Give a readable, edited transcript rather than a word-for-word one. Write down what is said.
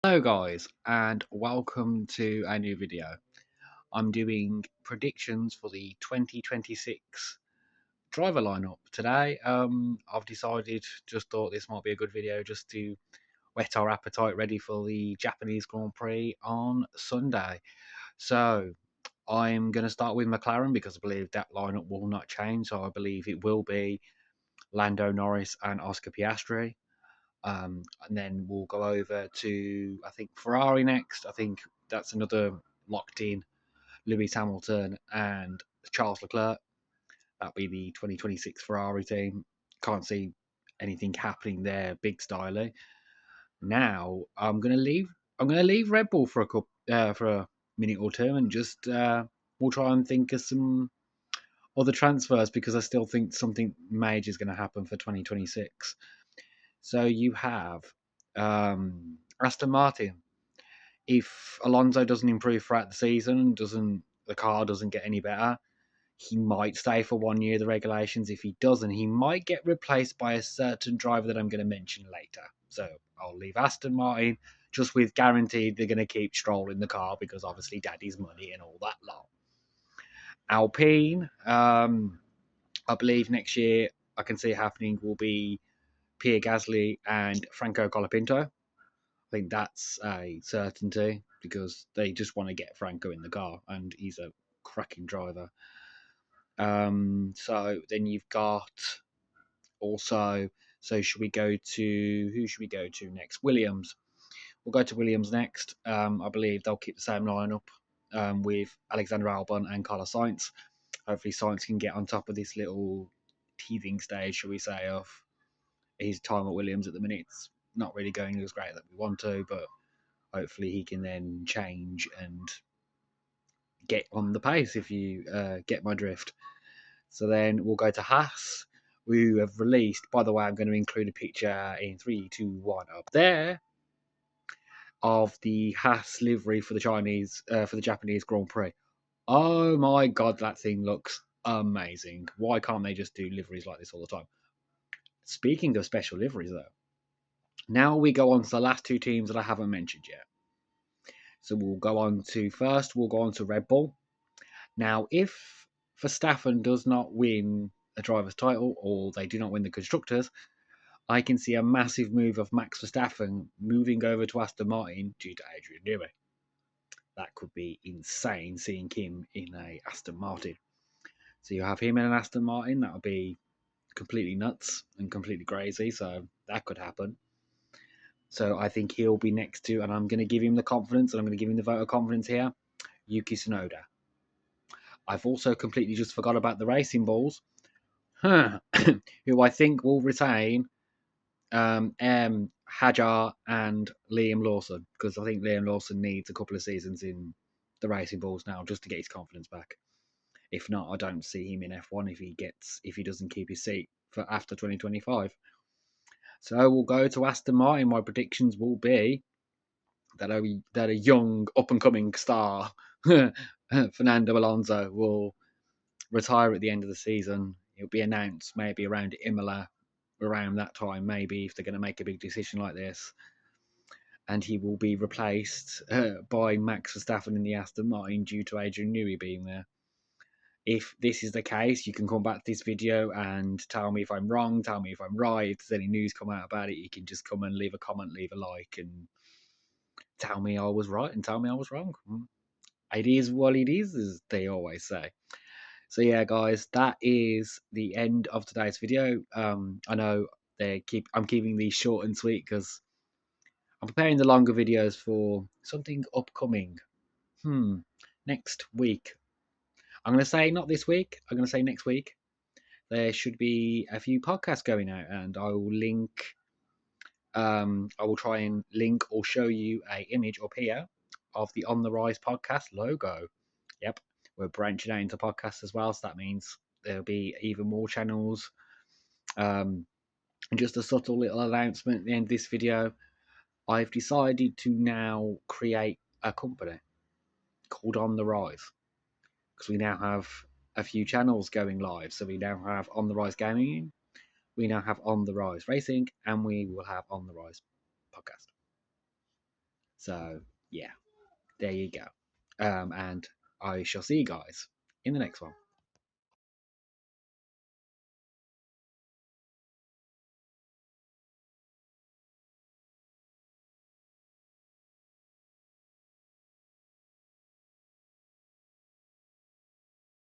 Hello guys and welcome to a new video. I'm doing predictions for the 2026 driver lineup today. I've decided, just thought this might be a good video just to whet our appetite ready for the Japanese Grand Prix on Sunday. So I'm going to start with McLaren because I believe that lineup will not change. So I believe it will be Lando Norris and Oscar Piastri. And then we'll go over to, I think, Ferrari next. I think that's another locked in Lewis Hamilton and Charles Leclerc. That'll be the 2026 Ferrari team. Can't see anything happening there, big styly. Now I'm gonna leave. I'm gonna leave Red Bull for a minute or two, and just we'll try and think of some other transfers because I still think something major is going to happen for 2026. So you have Aston Martin. If Alonso doesn't improve throughout the season, the car doesn't get any better, he might stay for 1 year, the regulations. If he doesn't, he might get replaced by a certain driver that I'm going to mention later. So I'll leave Aston Martin just with guaranteed they're going to keep Stroll in the car because obviously daddy's money and all that lot. Alpine, I believe next year I can see happening will be Pierre Gasly and Franco Colapinto. I think that's a certainty because they just want to get Franco in the car and he's a cracking driver. So then you've got also, so should we go to, who should we go to next? Williams. We'll go to Williams next. I believe they'll keep the same lineup with Alexander Albon and Carlos Sainz. Hopefully Sainz can get on top of this little teething stage, shall we say, of his time at Williams at the minute. It's not really going as great that we want to, but hopefully he can then change and get on the pace, if you get my drift. So then we'll go to Haas, who have released, by the way, I'm going to include a picture in 3, 2, 1 up there of the Haas livery for the Japanese Grand Prix. Oh my god, that thing looks amazing. Why can't they just do liveries like this all the time? Speaking of special liveries, though, now we go on to the last two teams that I haven't mentioned yet. So we'll go on to Red Bull. Now, if Verstappen does not win a driver's title or they do not win the constructors, I can see a massive move of Max Verstappen moving over to Aston Martin due to Adrian Newey. That could be insane seeing him in a Aston Martin. So you have him in an Aston Martin, that would be completely nuts and completely crazy. So that could happen. So I think he'll be next to, and I'm going to give him the confidence, and I'm going to give him the vote of confidence here, Yuki Tsunoda. I've also completely just forgot about the Racing Bulls, who I think will retain Hajar and Liam Lawson, because I think Liam Lawson needs a couple of seasons in the Racing Bulls now just to get his confidence back. If not, I don't see him in F1 if he doesn't keep his seat for after 2025. So we'll go to Aston Martin. My predictions will be that a young up and coming star, Fernando Alonso, will retire at the end of the season. It'll be announced maybe around Imola, around that time, maybe, if they're going to make a big decision like this. And he will be replaced by Max Verstappen in the Aston Martin due to Adrian Newey being there. If this is the case, you can come back to this video and tell me if I'm wrong, tell me if I'm right. If there's any news come out about it, you can just come and leave a comment, leave a like, and tell me I was right and tell me I was wrong. It is what it is, as they always say. So yeah, guys, that is the end of today's video. I know I'm keeping these short and sweet because I'm preparing the longer videos for something upcoming. Next week. I'm going to say not this week. I'm going to say next week. There should be a few podcasts going out, and I will link. I will try and link or show you a image up here of the On the Rise podcast logo. Yep, we're branching out into podcasts as well, so that means there'll be even more channels. And just a subtle little announcement at the end of this video. I've decided to now create a company called On the Rise because we now have a few channels going live. So we now have On the Rise Gaming, we now have On the Rise Racing, and we will have On the Rise podcast. So yeah, there you go. And I shall see you guys in the next one.